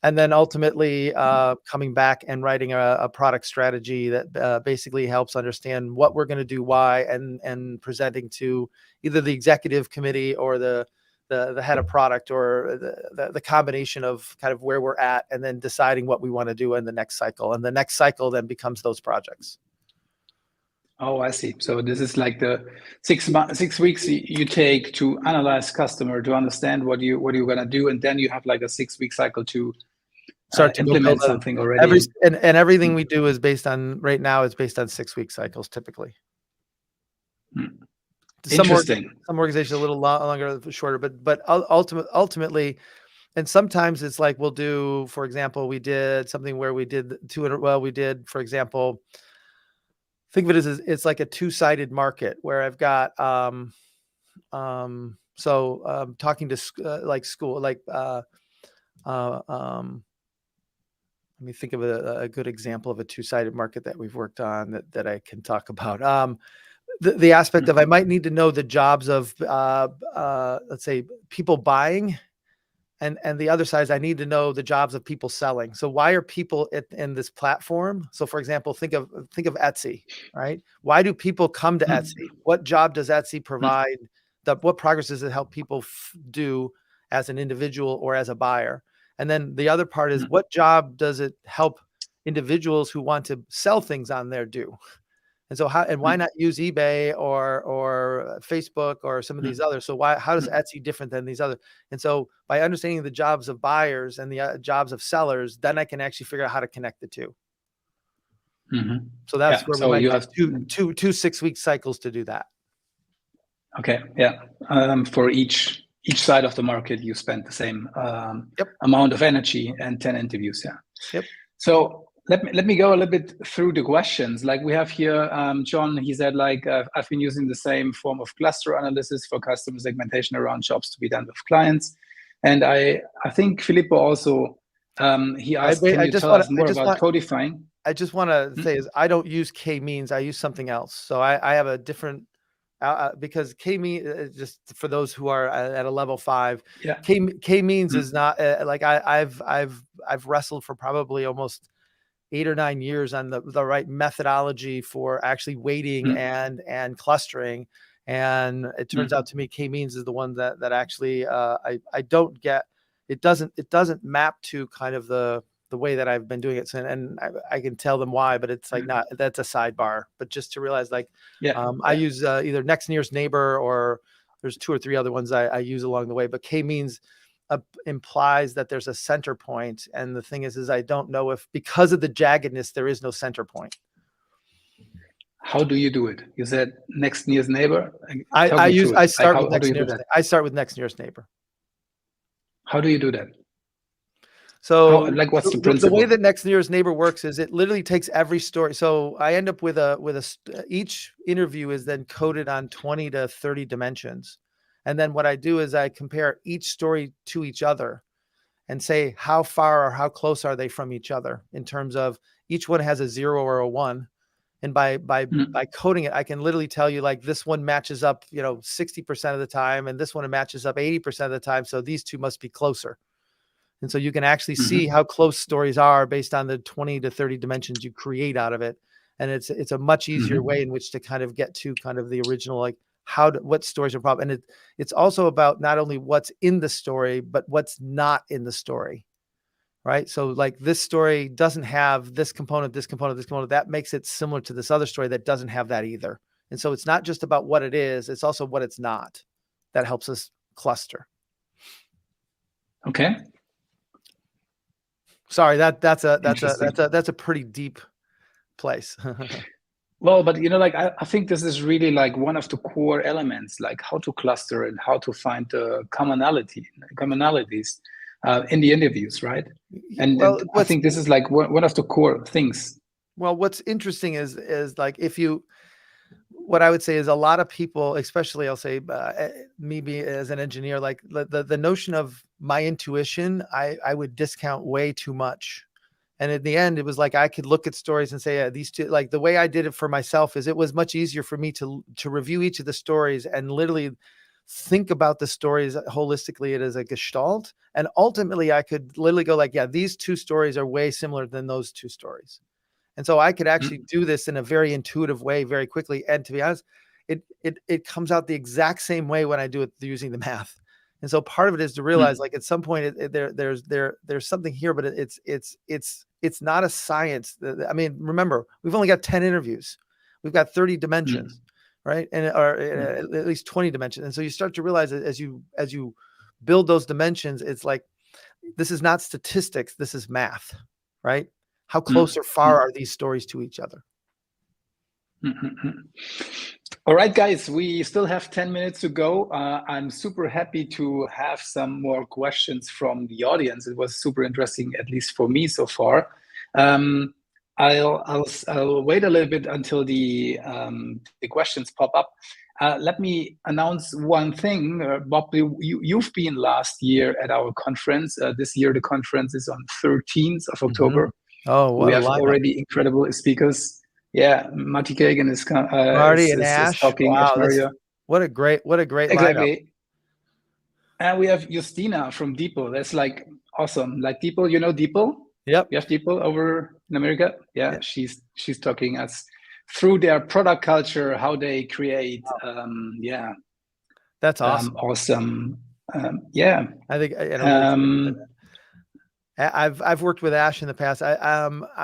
And then ultimately coming back and writing a product strategy that basically helps understand what we're going to do, why, and presenting to either the executive committee or the head of product, or the combination of kind of where we're at, and then deciding what we want to do in the next cycle. And the next cycle then becomes those projects. Oh, I see. So this is like the 6 weeks you take to analyze customer, to understand what you're going to do, and then you have like a 6-week cycle to start to implement something already. And everything we do is based on 6-week cycles typically. Interesting. Some organizations a little longer, shorter, but ultimately. And sometimes it's like we'll do, for example, we did something where we did for example, think of it as it's like a 2-sided market where I've got talking to like school, like let me think of a good example of a 2-sided market that we've worked on that I can talk about. The aspect of, I might need to know the jobs of let's say people buying, and the other side is I need to know the jobs of people selling. So why are people in this platform? So for example, think of Etsy, right? Why do people come to Etsy? What job does Etsy provide? What progress does it help people do as an individual or as a buyer? And then the other part is, what job does it help individuals who want to sell things on there do? And so why not use eBay or Facebook or some of these others? So how does Etsy different than these other? And so by understanding the jobs of buyers and the jobs of sellers, then I can actually figure out how to connect the two. So that's where we might have two 6-week cycles to do that. Okay. Yeah. For each side of the market, you spend the same amount of energy and 10 interviews. Yeah. Yep. So let me go a little bit through the questions. Like we have here, John, he said, like, I've been using the same form of cluster analysis for customer segmentation around jobs to be done with clients. And I think Filippo also, he asked, can you tell us more about codifying? I just want to say is I don't use K-means. I use something else. So I have a different, because K-means, just for those who are at a level 5, K-means is not like I've wrestled for probably almost 8 or 9 years on the right methodology for actually weighting and clustering. And it turns out to me, K-means is the one that actually I don't get. It doesn't map to kind of the way that I've been doing it. And I can tell them why, but it's like that's a sidebar. But just to realize, like, I use either next nearest neighbor, or there's 2 or 3 other ones I use along the way. But K-means implies that there's a center point. And the thing is I don't know if, because of the jaggedness, there is no center point. How do you do it? You said next nearest neighbor. I start with next nearest neighbor. How do you do that? So what's the principle? The way that next nearest neighbor works is it literally takes every story. So I end up with each interview is then coded on 20 to 30 dimensions. And then what I do is I compare each story to each other and say, how far or how close are they from each other in terms of each one has a 0 or a 1. And by coding it, I can literally tell you, like, this one matches up, 60% of the time, and this one matches up 80% of the time. So these two must be closer. And so you can actually see how close stories are based on the 20 to 30 dimensions you create out of it. And it's a much easier way in which to kind of get to kind of the original, like what stories are problem. And it's also about not only what's in the story, but what's not in the story. Right. So like this story doesn't have this component, that makes it similar to this other story that doesn't have that either. And so it's not just about what it is, it's also what it's not that helps us cluster. Okay. Sorry, that's a pretty deep place. Well, but I think this is really like one of the core elements, like how to cluster and how to find the commonalities in the interviews, right? And I think this is like one of the core things. Well, what's interesting is like what I would say is a lot of people, especially I'll say me as an engineer, like the notion of my intuition, I would discount way too much. And in the end, it was like I could look at stories and say, these two, like the way I did it for myself is it was much easier for me to review each of the stories and literally think about the stories holistically as a gestalt. And ultimately I could literally go like, yeah, these 2 stories are way similar than those 2 stories. And so I could actually do this in a very intuitive way, very quickly. And to be honest, it comes out the exact same way when I do it using the math. And so part of it is to realize, like, at some point there's something here, but it's not a science. I mean, remember, we've only got 10 interviews. We've got 30 dimensions, right? And or at least 20 dimensions. And so you start to realize that as you build those dimensions, it's like, this is not statistics, this is math, right? How close or far are these stories to each other? All right, guys, we still have 10 minutes to go. I'm super happy to have some more questions from the audience. It was super interesting, at least for me so far. I'll wait a little bit until the questions pop up. Let me announce one thing. Bob, you've been last year at our conference. This year, the conference is on 13th of October. Oh, what we have already incredible speakers. Yeah, Marty Kagan is Marty and Ash. Talking. Wow, what a great exactly. lineup. And we have Justina from DeepL. That's like awesome. Like DeepL, DeepL? Yep. You have DeepL over in America. Yeah, she's talking us through their product culture, how they create. That's awesome. Awesome. Yeah. I think I've worked with Ash in the past.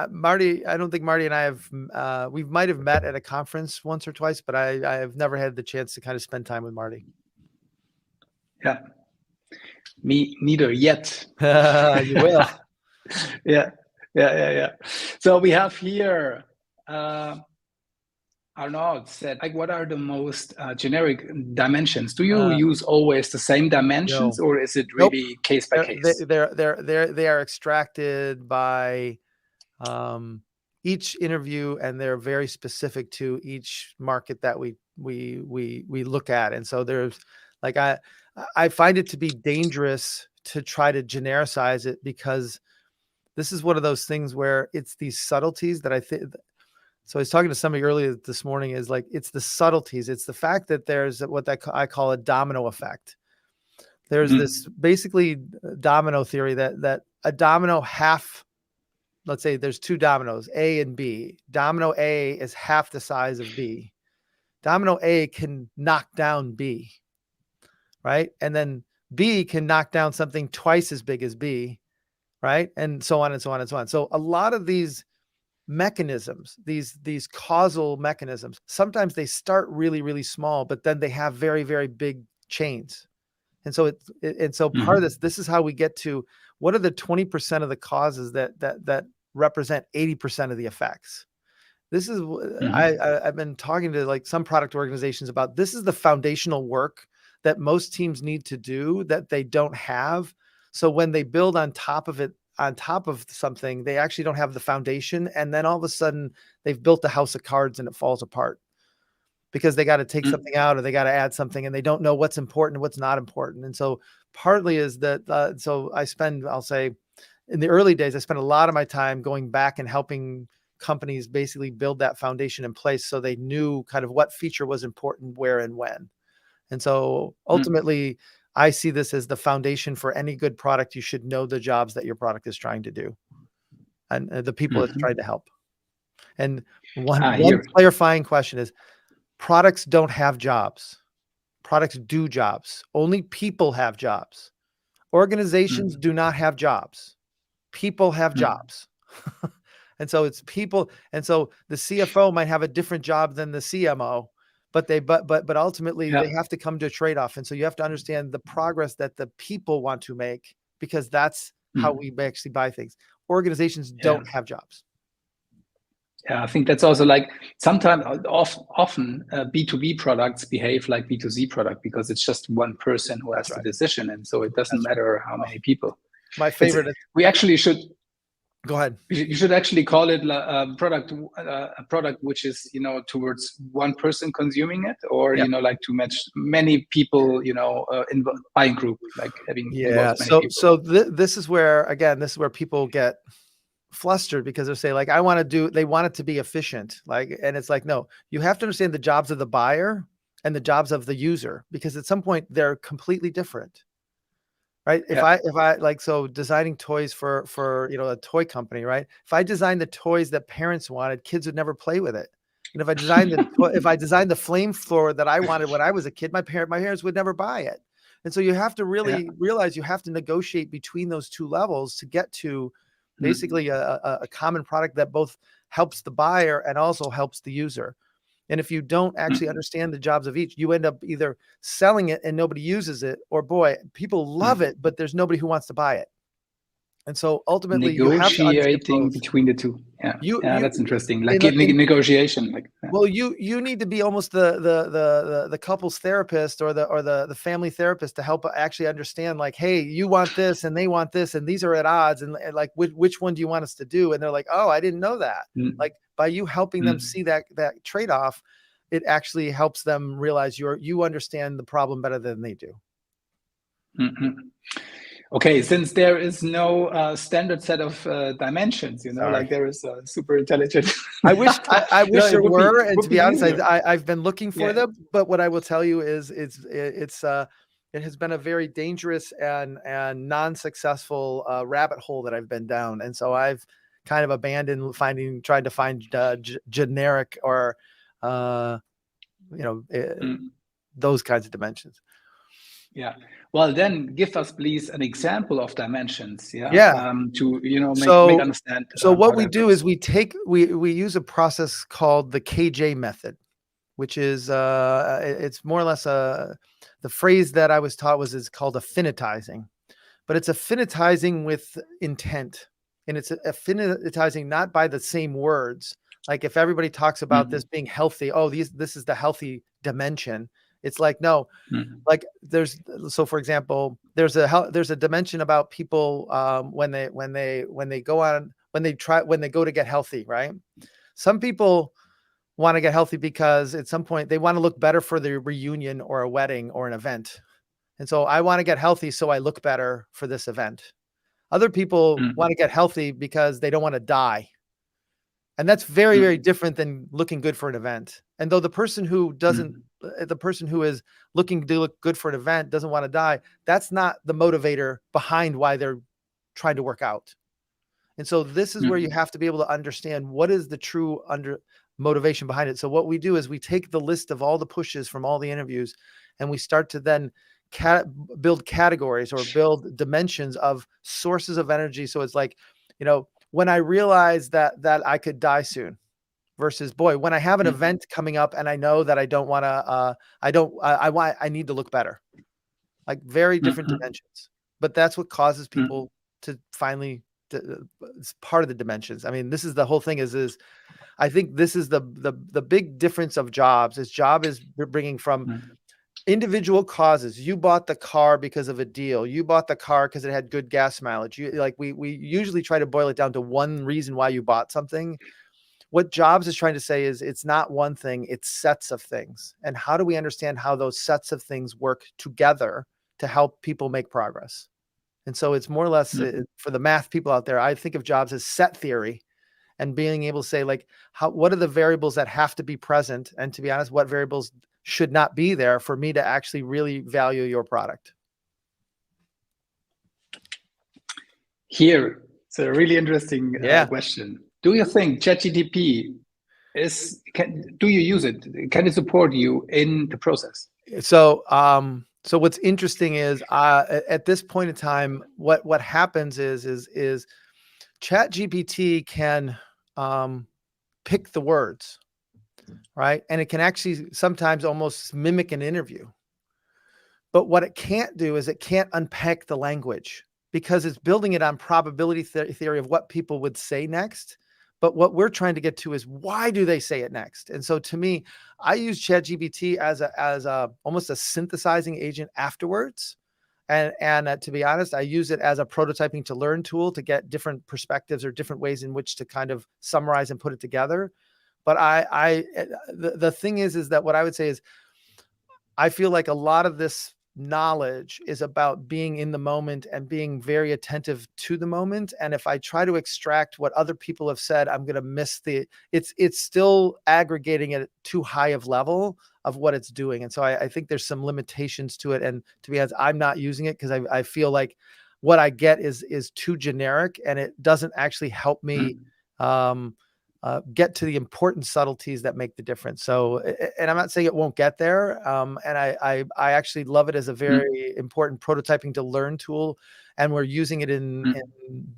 Marty, I don't think Marty and I have, we might have met at a conference once or twice, but I have never had the chance to kind of spend time with Marty. Yeah, me neither yet. You will. Yeah. So we have here, Arnaud said, like, what are the most generic dimensions? Do you use always the same dimensions, or is it really case by case? They are extracted by each interview, and they're very specific to each market that we look at. And so there's like, I find it to be dangerous to try to genericize it, because this is one of those things where it's these subtleties that I think. So I was talking to somebody earlier this morning, is like, it's the subtleties. It's the fact that there's what I call a domino effect. There's this basically domino theory that a domino half, let's say there's two dominoes, A and B. Domino A is half the size of B. Domino A can knock down B, right? And then B can knock down something twice as big as B, right? And so on and so on and so on. So a lot of these mechanisms, these causal mechanisms, sometimes they start really, really small, but then they have very, very big chains. And so part of this is how we get to what are the 20% of the causes that represent 80% of the effects. This is I've been talking to like some product organizations about, this is the foundational work that most teams need to do that they don't have. So when they build on top of it, on top of something, they actually don't have the foundation. And then all of a sudden they've built a house of cards and it falls apart because they got to take something out, or they got to add something, and they don't know what's important and what's not important. And so partly is that, so I'll say in the early days, I spent a lot of my time going back and helping companies basically build that foundation in place, so they knew kind of what feature was important where and when. And so ultimately, I see this as the foundation for any good product. You should know the jobs that your product is trying to do, and the people it's trying to help. And one clarifying question is, products don't have jobs. Products do jobs. Only people have jobs. Organizations do not have jobs. People have jobs. And so it's people. And so the CFO might have a different job than the CMO, but ultimately they have to come to a trade-off. And so you have to understand the progress that the people want to make, because that's how we actually buy things. Organizations don't have jobs. Yeah, I think that's also like sometimes, often B2B products behave like B2C product, because it's just one person who has the decision. And so it doesn't matter how many people. My favorite. We actually should. Go ahead. You should actually call it a product which is, towards one person consuming it, or, like to match many people, in buying group, like having. So this is where, again, people get flustered, because they say like, they want it to be efficient. And it's like, no, you have to understand the jobs of the buyer and the jobs of the user, because at some point they're completely different. Right. If I like, so designing toys for, a toy company, right? If I designed the toys that parents wanted, kids would never play with it. And if I designed the flame thrower that I wanted when I was a kid, my parents would never buy it. And so you have to really realize you have to negotiate between those two levels to get to basically a common product that both helps the buyer and also helps the user. And if you don't actually understand the jobs of each, you end up either selling it and nobody uses it, or boy, people love it, but there's nobody who wants to buy it. And so ultimately, negotiating between the two. That's interesting. Like negotiation. Well, you need to be almost the couple's therapist, or the family therapist, to help actually understand, like, hey, you want this and they want this, and these are at odds, and like which one do you want us to do? And they're like, oh, I didn't know that. Like, by you helping them see that trade-off, it actually helps them realize you understand the problem better than they do. Okay, since there is no standard set of dimensions, like there is a super intelligent. I wish there were, and to be honest, I've been looking for them. But what I will tell you is, it has been a very dangerous and non-successful rabbit hole that I've been down, and so I've kind of abandoned trying to find generic or those kinds of dimensions. Yeah. Well, then give us please an example of dimensions. Yeah. Yeah. To make So understand. what How we that do works. is we use a process called the KJ method, which is it's more or less the phrase that I was taught is called affinitizing, but it's affinitizing with intent, and it's affinitizing not by the same words. Like if everybody talks about this being healthy, this is the healthy dimension. It's like, no, like so for example, there's a dimension about people when they go to get healthy, right? Some people want to get healthy because at some point they want to look better for the reunion or a wedding or an event. And so I want to get healthy so I look better for this event. Other people want to get healthy because they don't want to die. And that's very, very different than looking good for an event. And though the person who is looking to look good for an event doesn't want to die, that's not the motivator behind why they're trying to work out. And so this is where you have to be able to understand what is the true motivation behind it. So what we do is we take the list of all the pushes from all the interviews, and we start to then build categories or build dimensions of sources of energy. So it's like, when I realized that I could die soon, versus, boy, when I have an event coming up and I know that I don't want to, I need to look better. Like very different dimensions. But that's what causes people to finally, it's part of the dimensions. I mean, this is the whole thing is I think this is the big difference of jobs. Job is bringing from individual causes. You bought the car because of a deal. You bought the car because it had good gas mileage. We usually try to boil it down to one reason why you bought something. What Jobs is trying to say is it's not one thing, it's sets of things. And how do we understand how those sets of things work together to help people make progress? And so it's more or less for the math people out there, I think of Jobs as set theory, and being able to say, like, what are the variables that have to be present? And to be honest, what variables should not be there for me to actually really value your product? Here, it's a really interesting question. Do you think ChatGPT do you use it? Can it support you in the process? So what's interesting is at this point in time, what happens is ChatGPT can pick the words, right? And it can actually sometimes almost mimic an interview. But what it can't do is it can't unpack the language, because it's building it on probability theory of what people would say next. But what we're trying to get to is, why do they say it next? And so to me, I use ChatGPT as almost a synthesizing agent afterwards. And to be honest, I use it as a prototyping to learn tool to get different perspectives or different ways in which to kind of summarize and put it together. But the thing is that what I would say is, I feel like a lot of this knowledge is about being in the moment and being very attentive to the moment. And if I try to extract what other people have said, I'm going to miss it's still aggregating at too high of level of what it's doing. And so I think there's some limitations to it. And to be honest, I'm not using it because I feel like what I get is too generic, and it doesn't actually help me get to the important subtleties that make the difference. So, and I'm not saying it won't get there. And I actually love it as a very important prototyping to learn tool. And we're using it in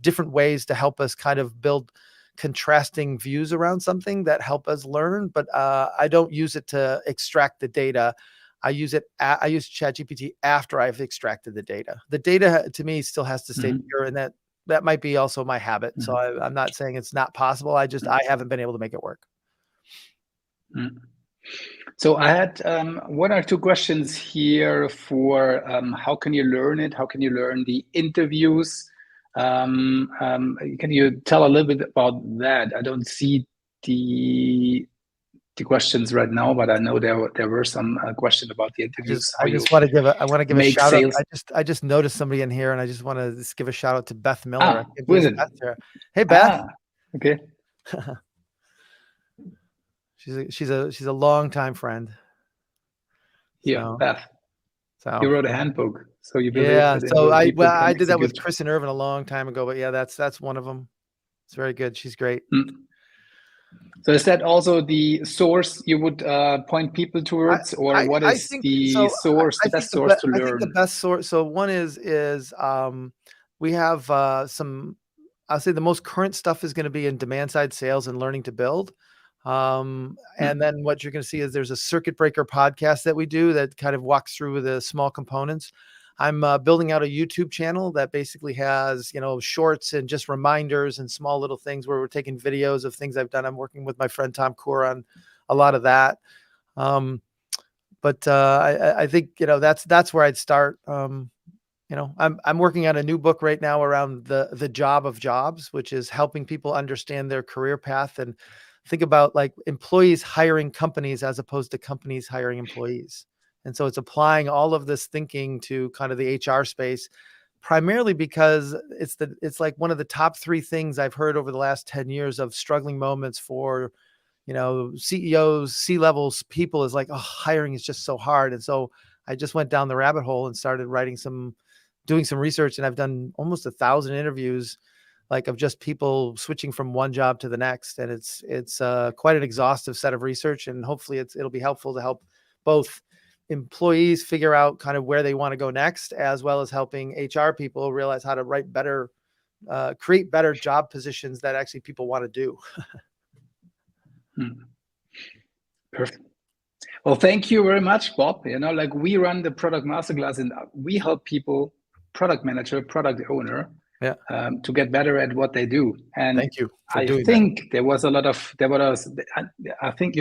different ways to help us kind of build contrasting views around something that help us learn. But I don't use it to extract the data. I use ChatGPT after I've extracted the data. The data to me still has to stay pure, and that might be also my habit. So I'm not saying it's not possible. I haven't been able to make it work. So I had one or two questions here for how can you learn it? How can you learn the interviews? Can you tell a little bit about that? I don't see the questions right now, but I know there were some questions about the interviews. I want to give a shout out. I just noticed somebody in here, and I just want to give a shout out to Beth Miller. Who is it? Hey, Beth. Okay. she's a longtime friend. Yeah, Beth. So you wrote a handbook. So you believe So I did that with Chris and Irvin a long time ago, but yeah, that's one of them. It's very good. She's great. So is that also the source you would point people towards, or what is the source, the best source to learn? I think the best source. So one is we have some. I'll say the most current stuff is going to be in demand side sales and learning to build. And then what you're going to see is there's a circuit breaker podcast that we do that kind of walks through the small components. I'm building out a YouTube channel that basically has, shorts and just reminders and small little things where we're taking videos of things I've done. I'm working with my friend Tom Coor on a lot of that. But I think, that's where I'd start. I'm working on a new book right now around the job of jobs, which is helping people understand their career path and think about like employees hiring companies as opposed to companies hiring employees. And so it's applying all of this thinking to kind of the HR space, primarily because it's like one of the top 3 things I've heard over the last 10 years of struggling moments for, CEOs, C-levels, people is like, oh, hiring is just so hard. And so I just went down the rabbit hole and started doing some research, and I've done almost 1,000 interviews, like of just people switching from one job to the next. And it's quite an exhaustive set of research, and hopefully it'll be helpful to help both employees figure out kind of where they want to go next, as well as helping HR people realize how to create better job positions that actually people want to do. Perfect. Well, thank you very much, Bob. We run the Product Masterclass, and we help people, product manager, product owner, to get better at what they do. And thank you for doing that. I think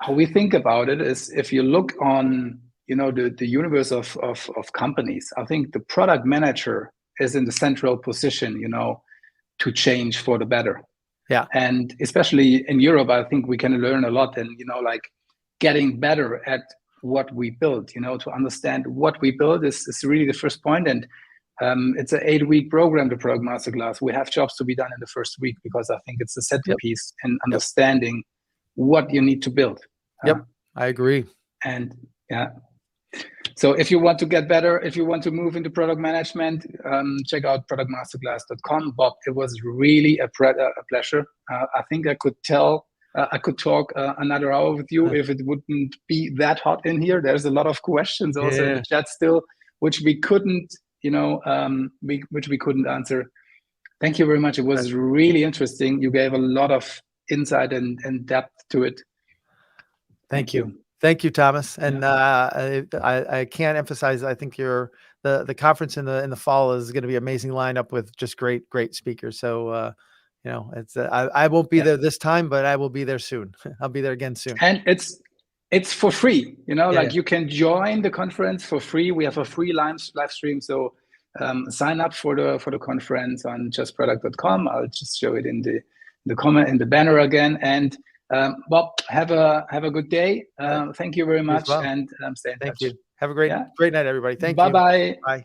how we think about it is, if you look on, the universe of companies, I think the product manager is in the central position, to change for the better. Yeah. And especially in Europe, I think we can learn a lot, and, getting better at what we build, to understand what we build is really the first point. And it's an 8-week program, the Product Masterclass. We have jobs to be done in the first week, because I think it's a centerpiece in understanding what you need to build. I agree. And so if you want to get better, if you want to move into product management, check out productmasterclass.com. Bob, it was really a pleasure. I think I could talk another hour with you if it wouldn't be that hot in here. There's a lot of questions also in the chat still, which we couldn't, which we couldn't answer. Thank you very much. It was really interesting. You gave a lot of insight and depth to it. Thank you. Thank you, Thomas. And I can't emphasize, I think the conference in the fall is going to be an amazing lineup with just great speakers. So, I won't be there this time, but I will be there soon. I'll be there again soon. And it's for free, you can join the conference for free. We have a free live stream. So sign up for the conference on justproduct.com. I'll just show it in the comment, in the banner again. And Bob, have a good day. Thank you very much, and stay in touch. Thank you. Have a great night, everybody. Thank you. Bye-bye. Bye.